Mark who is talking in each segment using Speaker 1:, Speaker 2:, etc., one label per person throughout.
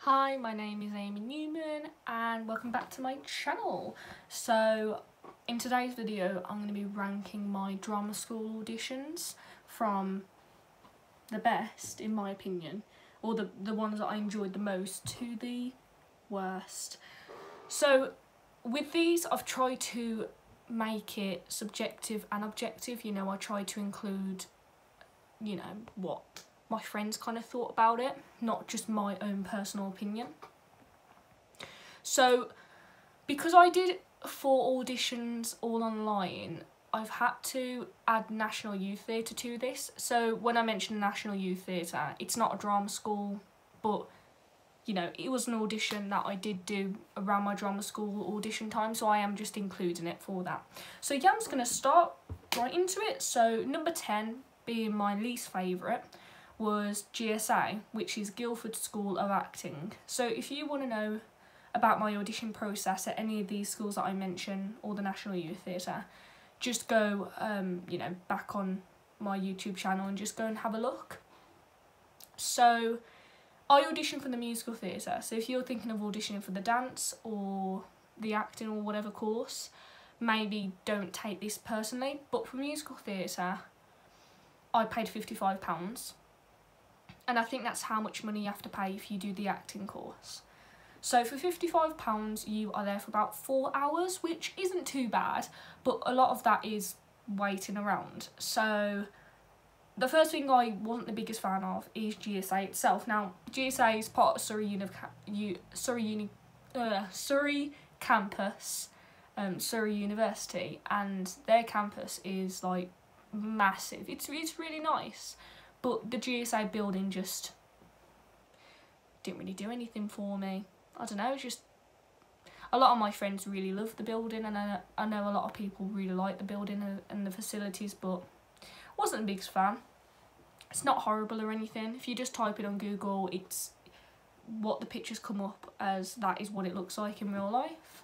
Speaker 1: Hi, my name is Amy Newman and welcome back to my channel. So in today's video I'm going to be ranking my drama school auditions from the best in my opinion, or the ones that I enjoyed the most to the worst. So with these I've tried to make it subjective and objective. I tried to include what my friends kind of thought about it, not just my own personal opinion. So because I did 4 auditions all online, I've had to add National Youth Theatre to this. So when I mention National Youth Theatre, it's not a drama school, but it was an audition that I did do around my drama school audition time, so I am just including it for that. So yeah, I'm just going to start right into it. So number 10, being my least favourite, was GSA, which is Guildford School of Acting. So if you want to know about my audition process at any of these schools that I mention, or the National Youth Theatre, just go back on my YouTube channel and just go and have a look. So I auditioned for the musical theatre, so if you're thinking of auditioning for the dance or the acting or whatever course, maybe don't take this personally, but for musical theatre I paid £55. And I think that's how much money you have to pay if you do the acting course. So for £55 you are there for about 4 hours, which isn't too bad, but a lot of that is waiting around. So the first thing I wasn't the biggest fan of is GSA itself. Now GSA is part of Surrey campus, Surrey University, and their campus is like massive. It's really nice. But the GSA building just didn't really do anything for me. I don't know, it's just a lot of my friends really love the building, and I know a lot of people really like the building and the facilities, but wasn't the biggest fan. It's not horrible or anything. If you just type it on Google, it's what the pictures come up as, that is what it looks like in real life.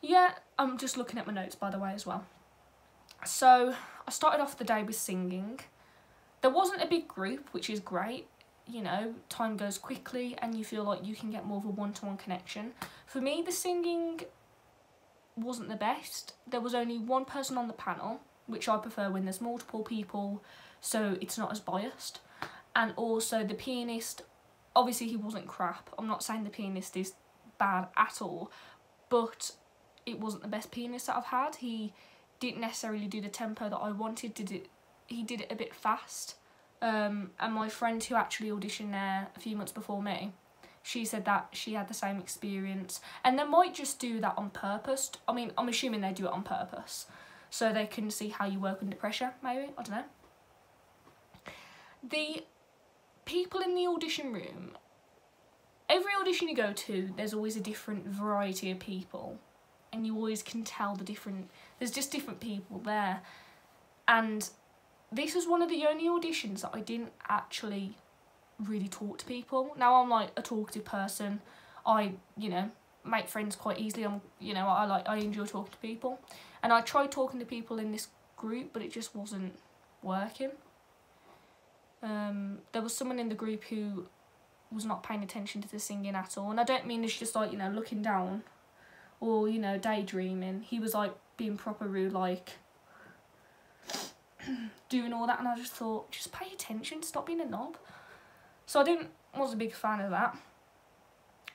Speaker 1: Yeah, I'm just looking at my notes by the way as well. So I started off the day with singing. There wasn't a big group, which is great. Time goes quickly and you feel like you can get more of a one-to-one connection. For me, the singing wasn't the best. There was only one person on the panel, which I prefer when there's multiple people, so it's not as biased. And also the pianist, obviously he wasn't crap. I'm not saying the pianist is bad at all, but it wasn't the best pianist that I've had. He didn't necessarily do the tempo that I wanted. He did it a bit fast. And my friend who actually auditioned there a few months before me, she said that she had the same experience, and they might just do that on purpose. I mean, I'm assuming they do it on purpose so they can see how you work under pressure, maybe, I don't know. The people in the audition room, every audition you go to, there's always a different variety of people, and you always can tell there's just different people there. And this was one of the only auditions that I didn't actually really talk to people. Now I'm like a talkative person. I, make friends quite easily. I enjoy talking to people. And I tried talking to people in this group, but it just wasn't working. There was someone in the group who was not paying attention to the singing at all. And I don't mean it's just like, looking down or, daydreaming. He was like being proper rude, like doing all that, and I just thought, just pay attention, stop being a knob. So I wasn't a big fan of that.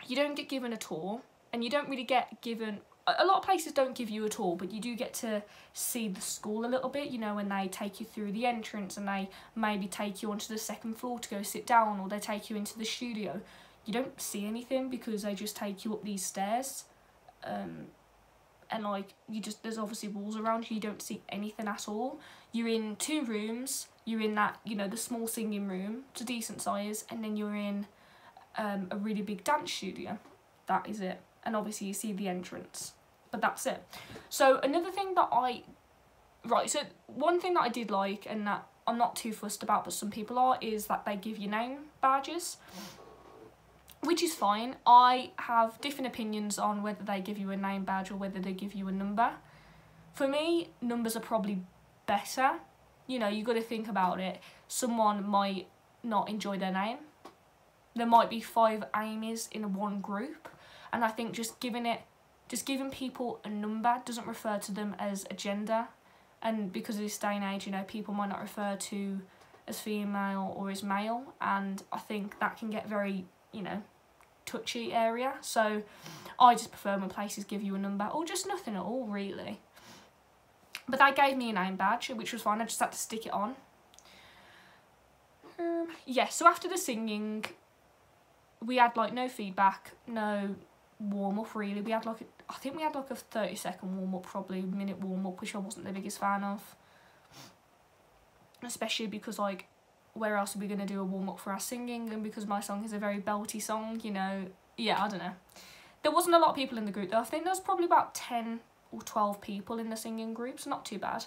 Speaker 1: You don't get given a tour, and you don't really get given, a lot of places don't give you a tour, but you do get to see the school a little bit, when they take you through the entrance and they maybe take you onto the 2nd floor to go sit down, or they take you into the studio. You don't see anything because they just take you up these stairs. And like, there's obviously walls around you, you don't see anything at all. You're in 2 rooms, you're in that, the small singing room, it's a decent size, and then you're in a really big dance studio. That is it. And obviously you see the entrance, but that's it. So another thing that so one thing that I did like, and that I'm not too fussed about, but some people are, is that they give you name badges. Which is fine. I have different opinions on whether they give you a name badge or whether they give you a number. For me, numbers are probably better. You got to think about it. Someone might not enjoy their name. there might be 5 Amy's in one group, and I think just giving people a number doesn't refer to them as a gender, and because of this day and age, you know, people might not refer to as female or as male, and I think that can get very, you know, touchy area. So I just prefer when places give you a number, or just nothing at all really. But they gave me a name badge, which was fine. I just had to stick it on. Yeah, so after the singing, we had like no feedback, no warm up really. We had like I think we had like a 30-second warm up, probably minute warm up, which I wasn't the biggest fan of. Especially because, like, where else are we gonna do a warm up for our singing? And because my song is a very belty song, you know. Yeah, I don't know. There wasn't a lot of people in the group though. I think there was probably about 10 or 12 people in the singing group, so not too bad.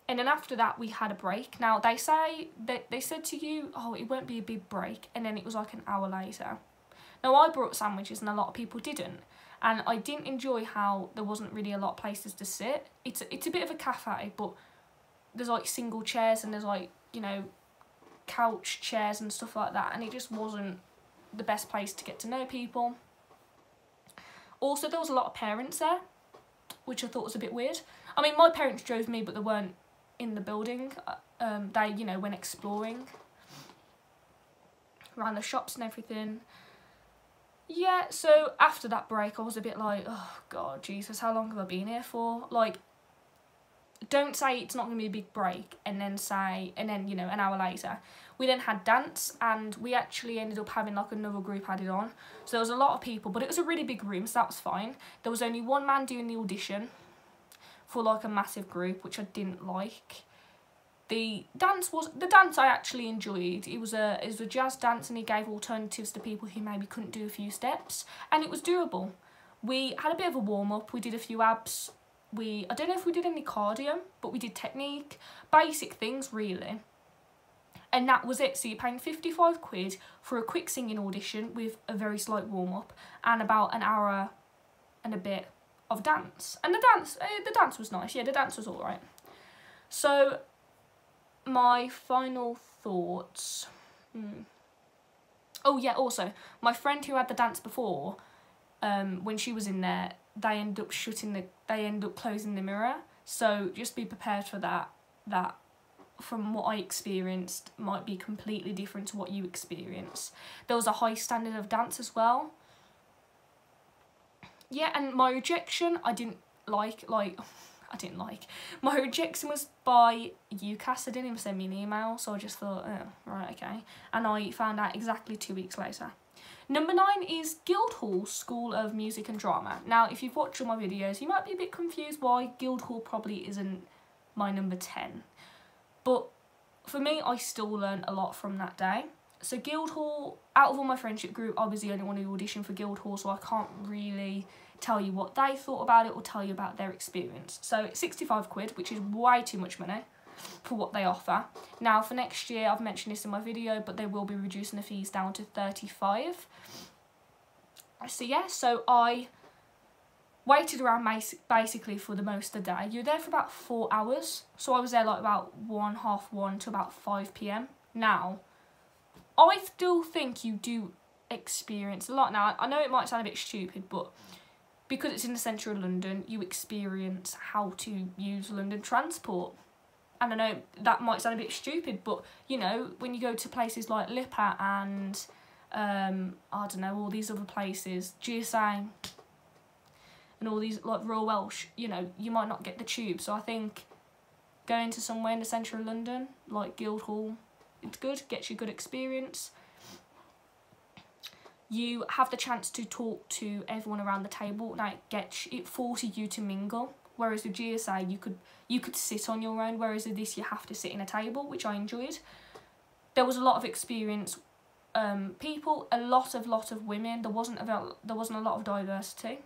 Speaker 1: And then after that, we had a break. Now, they said to you, oh, it won't be a big break, and then it was like an hour later. Now, I brought sandwiches, and a lot of people didn't, and I didn't enjoy how there wasn't really a lot of places to sit. It's a bit of a cafe, but there's like single chairs, and there's like, you know, couch chairs and stuff like that, and it just wasn't the best place to get to know people. Also, there was a lot of parents there, which I thought was a bit weird. I mean, my parents drove me, but they weren't in the building. They, you know, went exploring around the shops and everything. Yeah, so after that break, I was a bit like, oh God, Jesus, how long have I been here for? Like, don't say it's not going to be a big break and then, you know, an hour later. We then had dance, and we actually ended up having like another group added on. So there was a lot of people, but it was a really big room, so that was fine. There was only one man doing the audition for like a massive group, which I didn't like. The dance I actually enjoyed. It was a jazz dance, and he gave alternatives to people who maybe couldn't do a few steps, and it was doable. We had a bit of a warm up. We did a few abs. I don't know if we did any cardio, but we did technique, basic things really. And that was it. So you're paying 55 quid for a quick singing audition with a very slight warm up and about an hour and a bit of dance. And the dance was nice. Yeah, the dance was all right. So my final thoughts. Oh yeah, also my friend who had the dance before, when she was in there, they end up closing the mirror. So just be prepared for that. That, from what I experienced, might be completely different to what you experience. There was a high standard of dance as well. Yeah, and my rejection, I didn't like. My rejection was by UCAS. They didn't even send me an email, so I just thought, oh, right, okay. And I found out exactly 2 weeks later. Number 9 is Guildhall School of Music and Drama. Now, if you've watched all my videos, you might be a bit confused why Guildhall probably isn't my number 10. But for me, I still learned a lot from that day. So Guildhall, out of all my friendship group, I was the only one who auditioned for Guildhall, so I can't really tell you what they thought about it or tell you about their experience. So it's 65 quid, which is way too much money for what they offer. Now for next year, I've mentioned this in my video, but they will be reducing the fees down to 35. So yeah, so I waited around basically for the most of the day. You're there for about 4 hours. So I was there like about 1:30 to about 5 PM. Now, I still think you do experience a lot. Now, I know it might sound a bit stupid, but because it's in the centre of London, you experience how to use London transport. And I know that might sound a bit stupid, but, you know, when you go to places like Lipa and, I don't know, all these other places, GSA, and all these, like, Royal Welsh, you know, you might not get the tube. So I think going to somewhere in the centre of London, like Guildhall, it's good, gets you good experience. You have the chance to talk to everyone around the table. Now, it forces you to mingle. Whereas with GSA, you could sit on your own. Whereas with this, you have to sit in a table, which I enjoyed. There was a lot of experienced people, a lot of women. There wasn't a lot of diversity.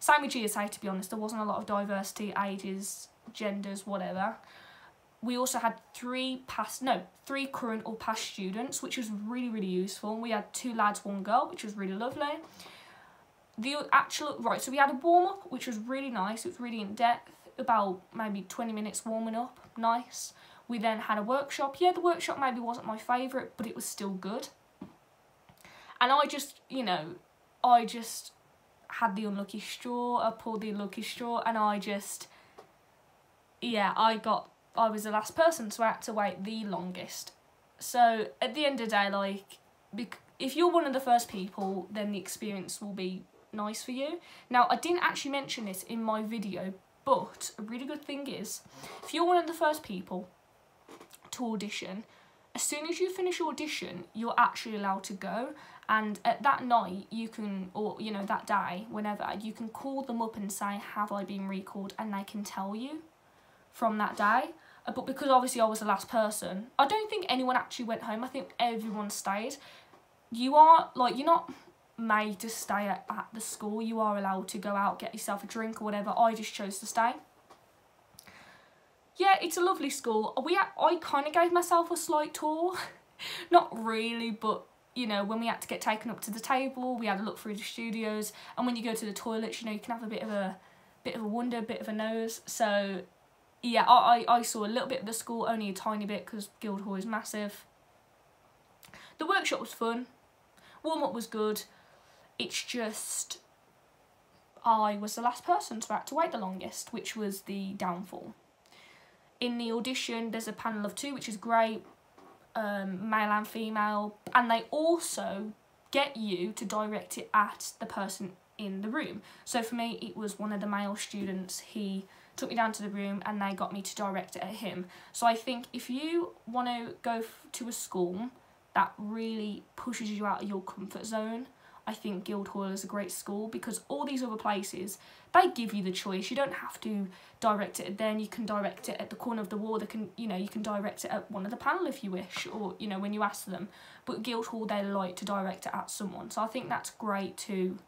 Speaker 1: Same with GSA, to be honest. There wasn't a lot of diversity, ages, genders, whatever. We also had 3 current or past students, which was really, really useful. We had 2 lads, 1 girl, which was really lovely. So we had a warm-up, which was really nice. It was really in-depth, about maybe 20 minutes warming up, nice. We then had a workshop. Yeah, the workshop maybe wasn't my favourite, but it was still good. And I just, you know, I just had the unlucky straw. I pulled the unlucky straw, and I just, yeah, I was the last person, so I had to wait the longest. So at the end of the day, like, if you're one of the first people, then the experience will be nice for you. Now, I didn't actually mention this in my video, but a really good thing is, if you're one of the first people to audition, as soon as you finish audition, you're actually allowed to go. And at that night, you can, or, you know, that day, whenever, you can call them up and say, have I been recalled? And they can tell you from that day. But because obviously I was the last person, I don't think anyone actually went home. I think everyone stayed. You are, like, you're not made to stay at the school. You are allowed to go out, get yourself a drink or whatever. I just chose to stay. Yeah, it's a lovely school. I kind of gave myself a slight tour. Not really, but, you know, when we had to get taken up to the table, we had a look through the studios. And when you go to the toilets, you know, you can have a bit of a wonder, a bit of a nose. So, yeah, I saw a little bit of the school, only a tiny bit, because Guildhall is massive. The workshop was fun. Warm-up was good. It's just, I was the last person, so I had to wait the longest, which was the downfall. In the audition, there's a panel of 2, which is great, male and female, and they also get you to direct it at the person in the room. So for me, it was one of the male students. He took me down to the room and they got me to direct it at him. So I think if you want to go to a school that really pushes you out of your comfort zone, I think Guildhall is a great school, because all these other places, they give you the choice. You don't have to direct it at them. You can direct it at the corner of the wall. They can, you know, you can direct it at one of the panel if you wish, or, you know, when you ask them. But Guildhall, they like to direct it at someone. So I think that's great to,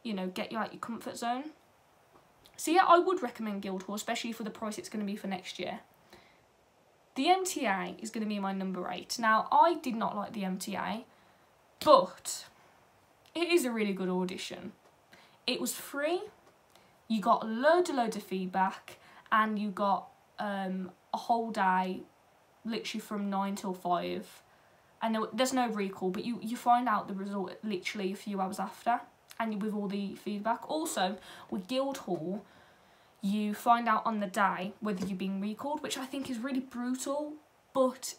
Speaker 1: you know, get you out your comfort zone. So yeah, I would recommend Guildhall, especially for the price it's going to be for next year. The MTA is going to be my number 8. Now, I did not like the MTA, but it is a really good audition. It was free, you got loads of feedback, and you got a whole day, literally from 9 till 5. And there's no recall, but you find out the result literally a few hours after, and with all the feedback. Also, with Guildhall, you find out on the day whether you're being recalled, which I think is really brutal, but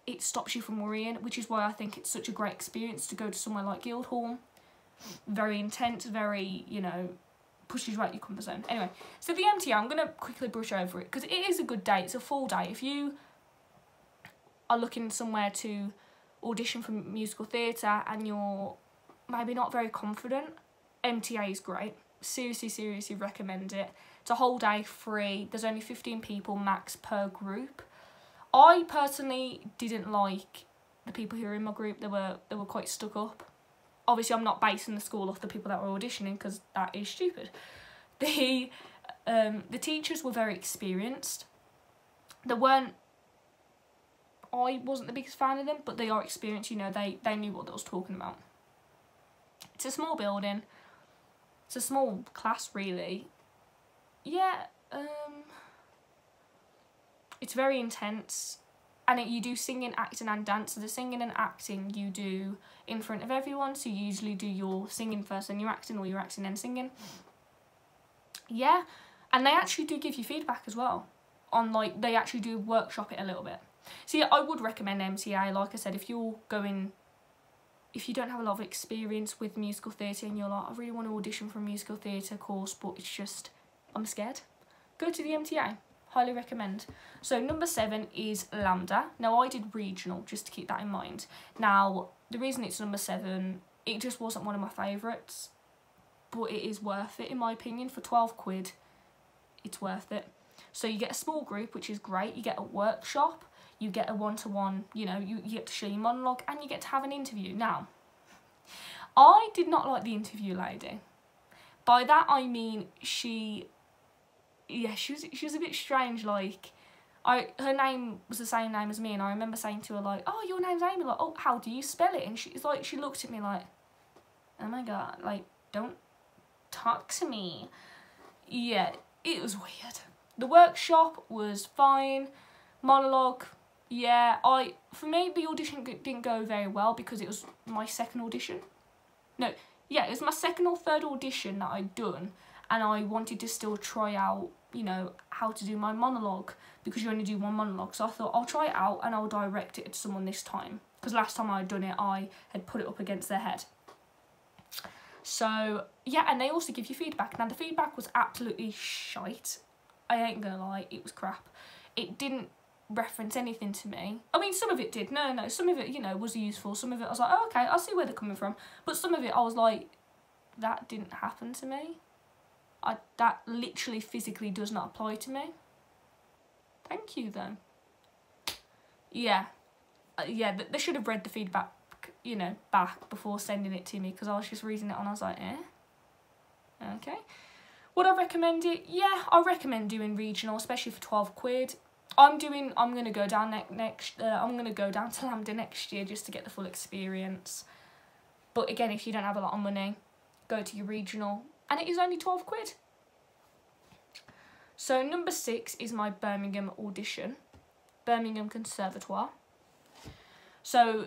Speaker 1: it stops you from worrying, which is why I think it's such a great experience to go to somewhere like Guildhall. Very intense, very, you know, pushes you out your comfort zone. Anyway, so the MTA, I'm going to quickly brush over it, because it is a good day. It's a full day. If you are looking somewhere to audition for musical theatre and you're maybe not very confident, MTA is great. Seriously recommend it. It's a whole day, free. There's only 15 people max per group. I personally didn't like the people who were in my group. They were quite stuck up. Obviously, I'm not basing the school off the people that were auditioning, because that is stupid. The teachers were very experienced. I wasn't the biggest fan of them, but they are experienced. You know, they knew what they was talking about. It's a small building. It's a small class, really. Yeah, it's very intense. And you do singing, acting and dance. So the singing and acting you do in front of everyone. So you usually do your singing first, then your acting, or your acting then singing. Yeah, and they actually do give you feedback as well. On, like, they actually do workshop it a little bit. So yeah, I would recommend MTA. Like I said, if you don't have a lot of experience with musical theatre and you're like, I really want to audition for a musical theatre course, but it's just, I'm scared, go to the MTA. Highly recommend. So number 7 is Lambda. Now, I did regional, just to keep that in mind. Now, the reason it's number 7, it just wasn't one of my favourites, but it is worth it in my opinion. For 12 quid, it's worth it. So you get a small group, which is great. You get a workshop, you get a one-to-one, you know, you get to show your monologue, and you get to have an interview. Now, I did not like the interview lady. By that I mean she was a bit strange. Like, her name was the same name as me, and I remember saying to her, like, oh, your name's Amy, like, oh, how do you spell it? And she's like, she looked at me like, oh my god, like, don't talk to me. Yeah, it was weird. The workshop was fine. Monologue, yeah, for me, the audition didn't go very well because it was my second audition. No, yeah, it was my second or third audition that I'd done, and I wanted to still try out, you know, how to do my monologue, because you only do one monologue. So I thought I'll try it out and I'll direct it to someone this time, because last time I'd done it, I had put it up against their head. So, yeah, and they also give you feedback. Now, the feedback was absolutely shite. I ain't gonna lie, it was crap. It didn't reference anything to me. I mean, some of it did. No, some of it, you know, was useful. Some of it I was like, oh, okay, I see where they're coming from. But some of it I was like, that didn't happen to me. That literally physically does not apply to me. Thank you, though. Yeah. Yeah, they should have read the feedback, you know, back before sending it to me, because I was just reading it and I was like, okay. Would I recommend it? Yeah, I recommend doing regional, especially for 12 quid. I'm gonna go down I'm gonna go down to Lambda next year just to get the full experience. But again, if you don't have a lot of money, go to your regional, and it is only 12 quid. So number 6 is my Birmingham audition, Birmingham Conservatoire. So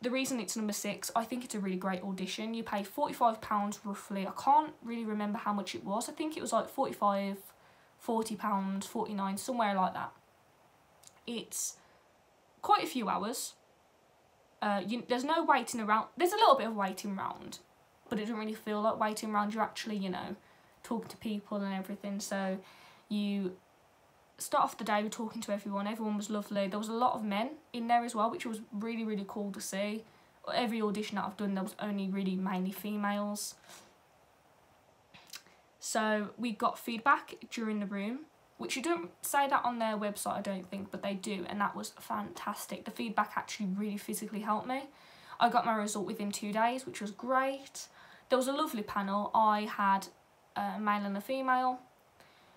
Speaker 1: the reason it's number 6, I think it's a really great audition. You pay £45 roughly. I can't really remember how much it was. I think it was like £45, £40, £49, somewhere like that. It's quite a few hours. There's no waiting around. There's a little bit of waiting around, but it doesn't really feel like waiting around. You're actually, you know, talking to people and everything. So you start off the day with talking to everyone. Everyone was lovely. There was a lot of men in there as well, which was really, really cool to see. Every audition that I've done, there was only really mainly females. So we got feedback during the room, which you don't say that on their website, I don't think, but they do, and that was fantastic. The feedback actually really physically helped me. I got my result within 2 days, which was great. There was a lovely panel. I had a male and a female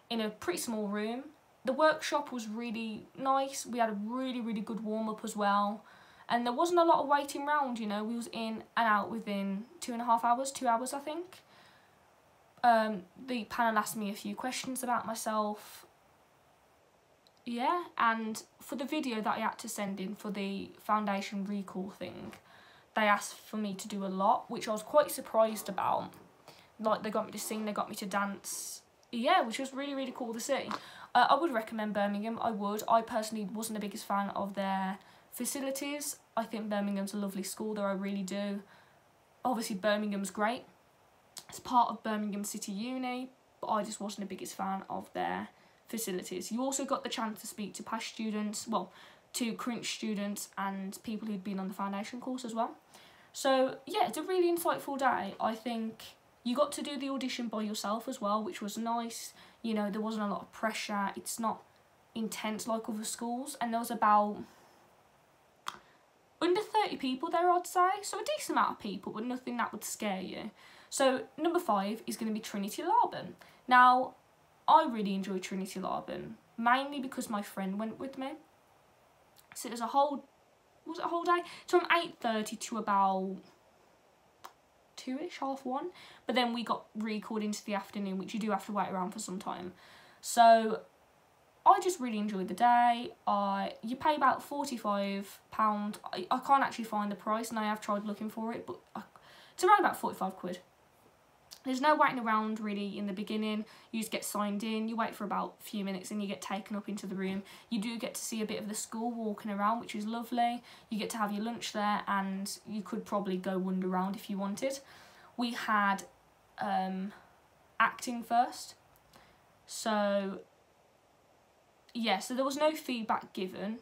Speaker 1: in a pretty small room. The workshop was really nice. We had a really, really good warm-up as well. And there wasn't a lot of waiting around, you know. We was in and out within 2.5 hours, 2 hours, I think. The panel asked me a few questions about myself. Yeah, and for the video that I had to send in for the foundation recall thing, they asked for me to do a lot, which I was quite surprised about. Like, they got me to sing, they got me to dance. Yeah, which was really, really cool to see. I would recommend Birmingham, I would. I personally wasn't the biggest fan of their facilities. I think Birmingham's a lovely school, though, I really do. Obviously, Birmingham's great. It's part of Birmingham City Uni, but I just wasn't the biggest fan of their facilities. You also got the chance to speak to past students, well, to current students and people who'd been on the foundation course as well. So, yeah, it's a really insightful day. I think you got to do the audition by yourself as well, which was nice. You know, there wasn't a lot of pressure. It's not intense like other schools. And there was about under 30 people there, I'd say. So a decent amount of people, but nothing that would scare you. So number 5 is going to be Trinity Laban. Now, I really enjoyed Trinity Laban, mainly because my friend went with me. So it was a whole, was it a whole day? So from 8:30 to about 2ish, 1:30. But then we got recalled into the afternoon, which you do have to wait around for some time. So I just really enjoyed the day. You pay about £45. I can't actually find the price, and I have tried looking for it, but it's around about 45 quid. There's no waiting around really in the beginning. You just get signed in, you wait for about a few minutes and you get taken up into the room. You do get to see a bit of the school walking around, which is lovely. You get to have your lunch there, and you could probably go wander around if you wanted. We had acting first. So, yeah, so there was no feedback given.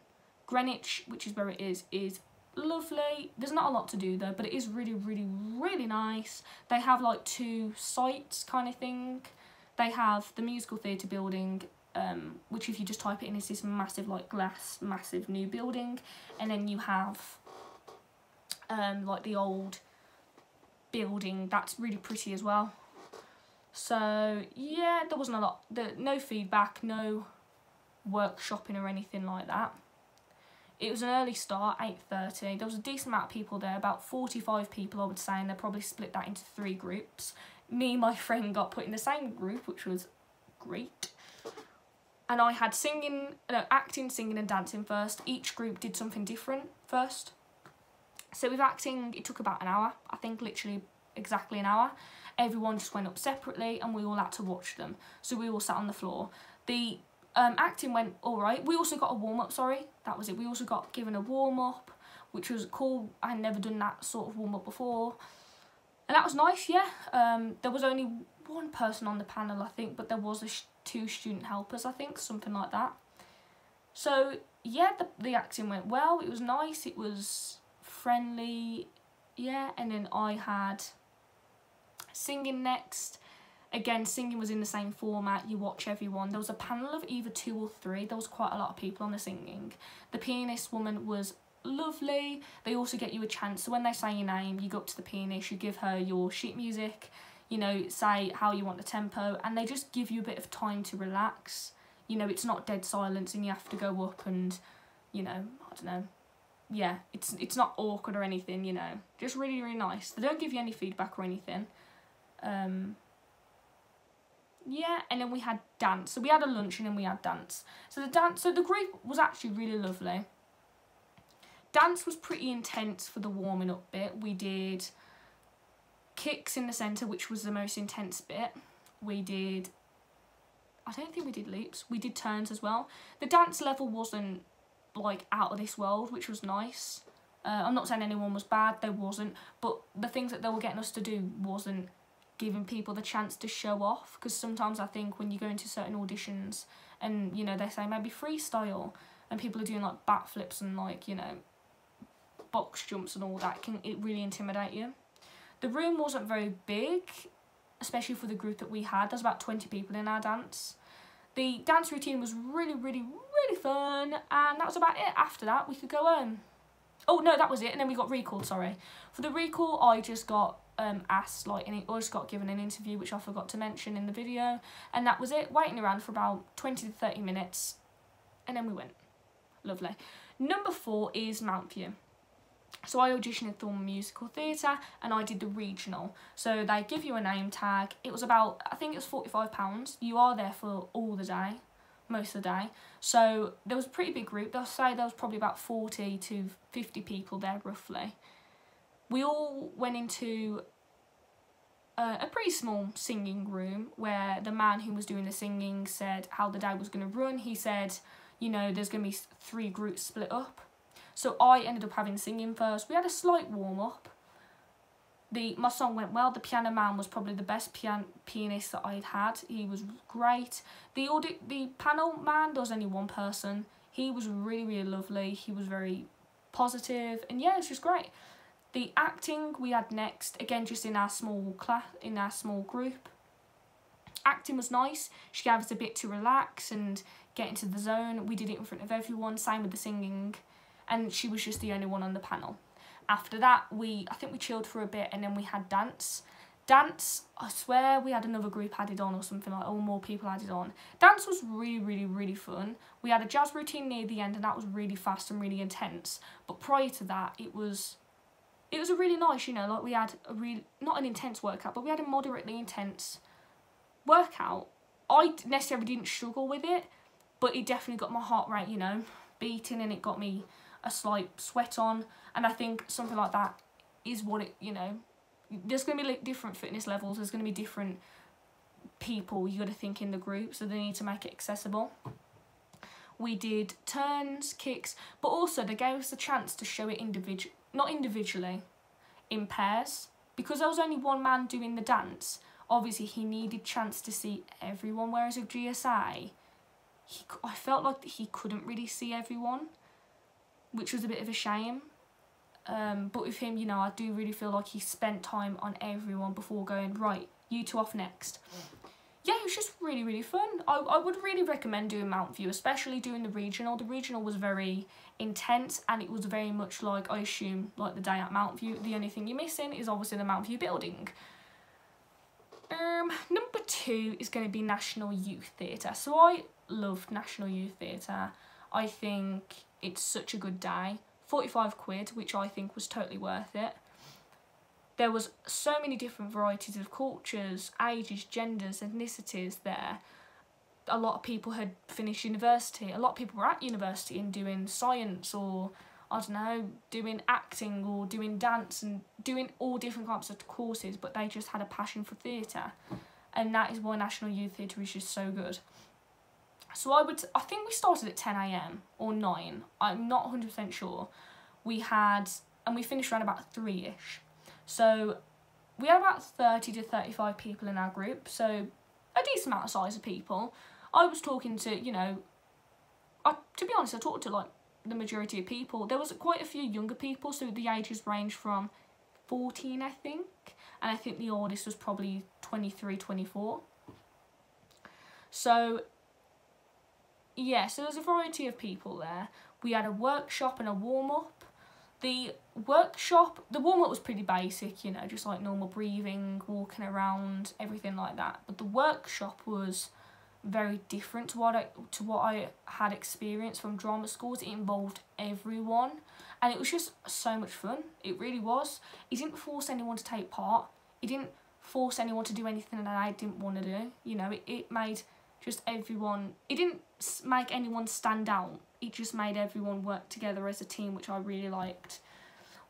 Speaker 1: Greenwich, which is where it is lovely. There's not a lot to do though, but it is really, really, really nice. They have like 2 sites kind of thing. They have the musical theatre building, which if you just type it in is this massive like glass, massive new building. And then you have like the old building that's really pretty as well. So yeah, there wasn't a lot, no feedback, no workshopping or anything like that. It was an early start, 8:30. There was a decent amount of people there, about 45 people I would say, and they probably split that into 3 groups. Me and my friend got put in the same group, which was great. And I had acting, singing and dancing first. Each group did something different first. So with acting, it took about an hour. I think literally exactly an hour. Everyone just went up separately and we all had to watch them. So we all sat on the floor. The acting went alright. We also got a warm-up, sorry. That was it. We also got given a warm-up, which was cool. I had never done that sort of warm-up before. And that was nice, yeah. There was only one person on the panel, I think, but there was two student helpers, I think, something like that. So, yeah, the acting went well. It was nice. It was friendly, yeah. And then I had singing next. Again, singing was in the same format. You watch everyone. There was a panel of either 2 or 3. There was quite a lot of people on the singing. The pianist woman was lovely. They also get you a chance. So when they say your name, you go up to the pianist, you give her your sheet music, you know, say how you want the tempo, and they just give you a bit of time to relax. You know, it's not dead silence and you have to go up and, you know, I don't know. Yeah, it's not awkward or anything, you know. Just really, really nice. They don't give you any feedback or anything. Yeah, and then we had dance. So we had a lunch and then we had dance. So the group was actually really lovely. Dance was pretty intense for the warming up bit. We did kicks in the centre, which was the most intense bit. We did, I don't think we did leaps. We did turns as well. The dance level wasn't like out of this world, which was nice. I'm not saying anyone was bad, there wasn't, but the things that they were getting us to do wasn't giving people the chance to show off, because sometimes I think when you go into certain auditions and, you know, they say maybe freestyle and people are doing like backflips and like, you know, box jumps and all that, can it really intimidate you. The room wasn't very big, especially for the group that we had. There's about 20 people in our dance. The dance routine was really, really, really fun, and that was about it. After that, we could go home. Oh no, that was it, and then we got recalled, sorry. For the recall, I just got asked, like, I just got given an interview, which I forgot to mention in the video, and that was it, waiting around for about 20 to 30 minutes, and then we went. Lovely. Number 4 is Mountview. So I auditioned at Thorn Musical Theatre and I did the regional. So they give you a name tag. It was about, I think it was £45. You are there for all the day, most of the day. So there was a pretty big group. They'll say there was probably about 40 to 50 people there roughly. We all went into a pretty small singing room where the man who was doing the singing said how the day was going to run. He said, you know, there's going to be 3 groups split up. So I ended up having singing first. We had a slight warm-up. My song went well. The piano man was probably the best pianist that I'd had. He was great. The panel man, there was only one person. He was really, really lovely. He was very positive. And yeah, it was just great. The acting we had next, again, just in our small class, in our small group. Acting was nice. She gave us a bit to relax and get into the zone. We did it in front of everyone. Same with the singing. And she was just the only one on the panel. After that, I think we chilled for a bit and then we had dance. Dance, I swear we had another group added on or something like that, or more people added on. Dance was really, really, really fun. We had a jazz routine near the end and that was really fast and really intense. But prior to that, it was a really nice, you know, like we had not an intense workout, but we had a moderately intense workout. I necessarily didn't struggle with it, but it definitely got my heart rate, you know, beating, and it got me a slight sweat on, and I think something like that is what it, you know, there's going to be like different fitness levels, there's going to be different people you got to think in the group, so they need to make it accessible. We did turns, kicks, but also they gave us a chance to show it not individually, in pairs, because there was only one man doing the dance. Obviously he needed chance to see everyone, whereas with GSA I felt like he couldn't really see everyone, which was a bit of a shame. But with him, you know, I do really feel like he spent time on everyone before going, right, you 2 off next. Yeah, it was just really, really fun. I would really recommend doing Mountview, especially doing the regional. The regional was very intense and it was very much like, I assume, like the day at Mountview. The only thing you're missing is obviously the Mountview building. Number 2 is going to be National Youth Theatre. So I loved National Youth Theatre. I think it's such a good day. 45 quid, which I think was totally worth it. There was so many different varieties of cultures, ages, genders, ethnicities there. a lot of people had finished university. A lot of people were at university and doing science, or I don't know, doing acting or doing dance and doing all different types of courses, but they just had a passion for theatre. And that is why National Youth Theatre is just so good. So I think we started at 10 AM or 9. I'm not 100% sure. We finished around about 3ish. So we had about 30 to 35 people in our group, so a decent amount of size of people. I was talking to, you know, to be honest, I talked to like the majority of people. There was quite a few younger people, so the ages ranged from 14, I think, and I think the oldest was probably 23, 24. So yeah, so there's a variety of people there. We had a workshop and a warm-up. The warm-up was pretty basic, you know, just like normal breathing, walking around, everything like that. But the workshop was very different to what I had experienced from drama schools. It involved everyone, and it was just so much fun. It really was. It didn't force anyone to take part. It didn't force anyone to do anything that I didn't want to do. You know, it made just everyone. It didn't make anyone stand out. It just made everyone work together as a team, which I really liked.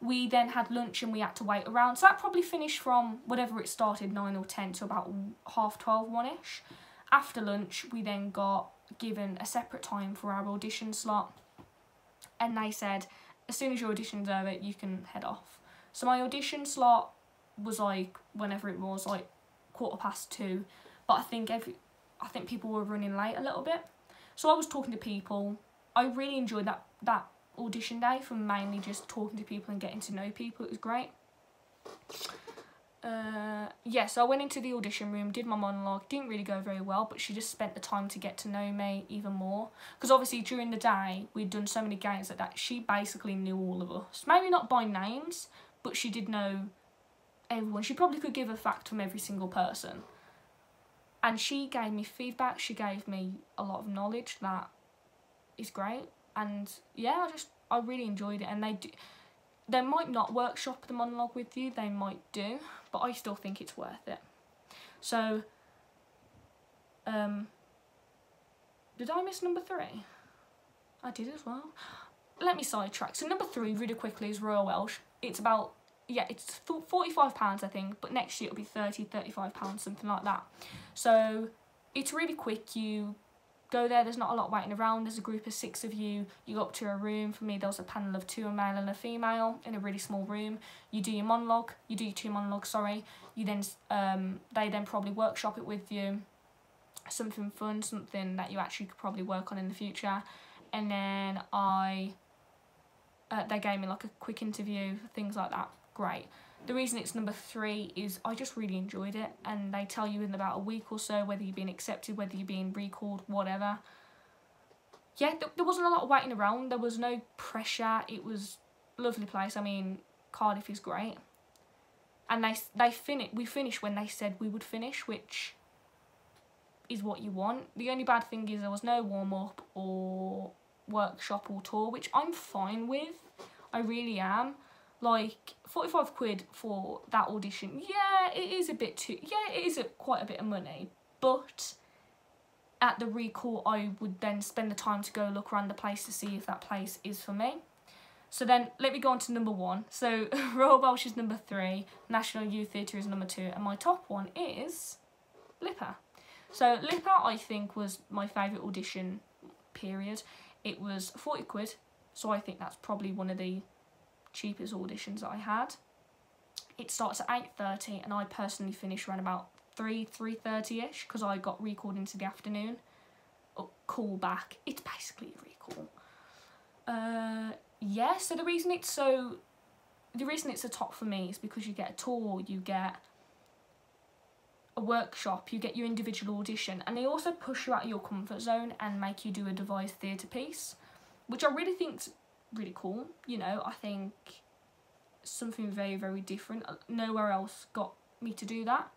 Speaker 1: We then had lunch and we had to wait around. So that probably finished from whatever it started, 9 or 10, to about 12:30, 1ish. After lunch, we then got given a separate time for our audition slot. And they said, as soon as your audition's over, you can head off. So my audition slot was like, whenever it was, like 2:15. But I think people were running late a little bit. So I was talking to people. I really enjoyed that audition day, from mainly just talking to people and getting to know people. It was great. Yeah, so I went into the audition room, did my monologue. Didn't really go very well, but she just spent the time to get to know me even more. Because obviously during the day, we'd done so many games like that, she basically knew all of us. Maybe not by names, but she did know everyone. She probably could give a fact from every single person. And she gave me feedback, she gave me a lot of knowledge that is great. And yeah, I really enjoyed it. And they might not workshop the monologue with you, they might do, but I still think it's worth it. So, did I miss number 3? I did as well. Let me sidetrack. So number 3, really quickly, is Royal Welsh. It's about, yeah, it's £45, I think, but next year it'll be £30, £35, something like that. So it's really quick. You go there's not a lot waiting around. There's a group of 6 of you. You go up to a room. For me, there was a panel of 2, a male and a female, in a really small room. You do your monologue. You do your 2 monologues, sorry. You then, they then probably workshop it with you. Something fun, something that you actually could probably work on in the future. And then they gave me like a quick interview, things like that. Great. The reason it's number 3 is I just really enjoyed it, and they tell you in about a week or so whether you're being accepted, whether you're being recalled, whatever. Yeah, there wasn't a lot of waiting around. There was no pressure. It was a lovely place. I mean, Cardiff is great. And we finished when they said we would finish, which is what you want. The only bad thing is there was no warm-up or workshop or tour, which I'm fine with. I really am. Like, £45 for that audition, yeah, it is a bit too, yeah, it is quite a bit of money, but at the recall, I would then spend the time to go look around the place to see if that place is for me. So then, let me go on to number 1. So, Royal Welsh is number 3, National Youth Theatre is number 2, and my top one is Lipper. So, Lipper, I think, was my favourite audition, period. It was £40, so I think that's probably one of the cheapest auditions that I had. It starts at 8:30, and I personally finished around about 3:30ish, because I got recalled into the afternoon. Or call back. It's basically a recall. Yeah, so the reason it's a top for me is because you get a tour, you get a workshop, you get your individual audition, and they also push you out of your comfort zone and make you do a devised theatre piece, which I really think's really cool. You know, I think something very, very different. Nowhere else got me to do that.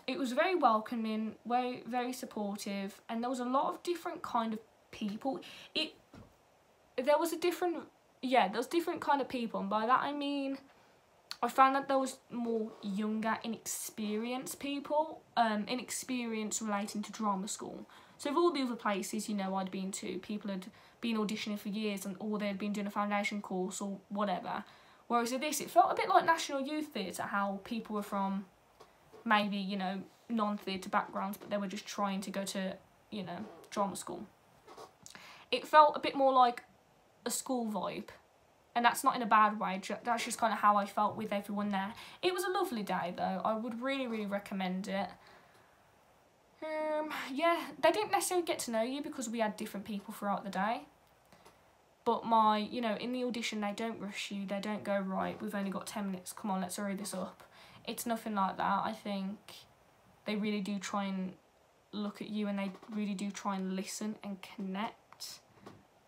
Speaker 1: It was very welcoming, very, very supportive, and there was a lot of different kind of people. There was different kind of people, and by that I mean I found that there was more younger, inexperienced people, inexperienced relating to drama school. So with all the other places, you know, I'd been to, people had been auditioning for years, and or they'd been doing a foundation course or whatever. Whereas with this, it felt a bit like National Youth Theatre, how people were from maybe, you know, non-theatre backgrounds, but they were just trying to go to, you know, drama school. It felt a bit more like a school vibe, and that's not in a bad way, that's just kind of how I felt with everyone there. It was a lovely day though, I would really, really recommend it. Yeah, they didn't necessarily get to know you because we had different people throughout the day. But you know, in the audition, they don't rush you, they don't go, right, we've only got 10 minutes, come on, let's hurry this up. It's nothing like that. I think they really do try and look at you, and they really do try and listen and connect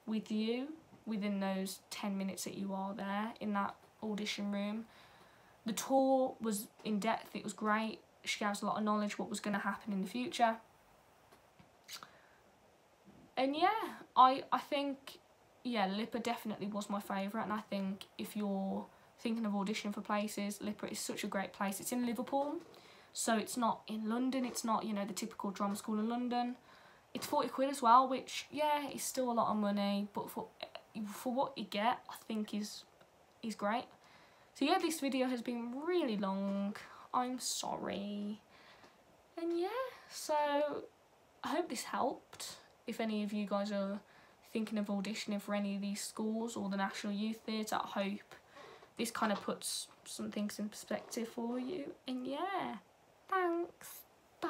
Speaker 1: with you within those 10 minutes that you are there in that audition room. The tour was in depth, it was great. She gave us a lot of knowledge what was going to happen in the future. And yeah, I think, yeah, Lipper definitely was my favourite, and I think if you're thinking of auditioning for places, Lipper is such a great place. It's in Liverpool, so it's not in London, it's not, you know, the typical drama school in London. It's 40 quid as well, which, yeah, is still a lot of money, but for what you get, I think is great. So yeah, this video has been really long, I'm sorry. And yeah, so I hope this helped. If any of you guys are thinking of auditioning for any of these schools or the National Youth Theatre, I hope this kind of puts some things in perspective for you. And yeah, thanks, bye.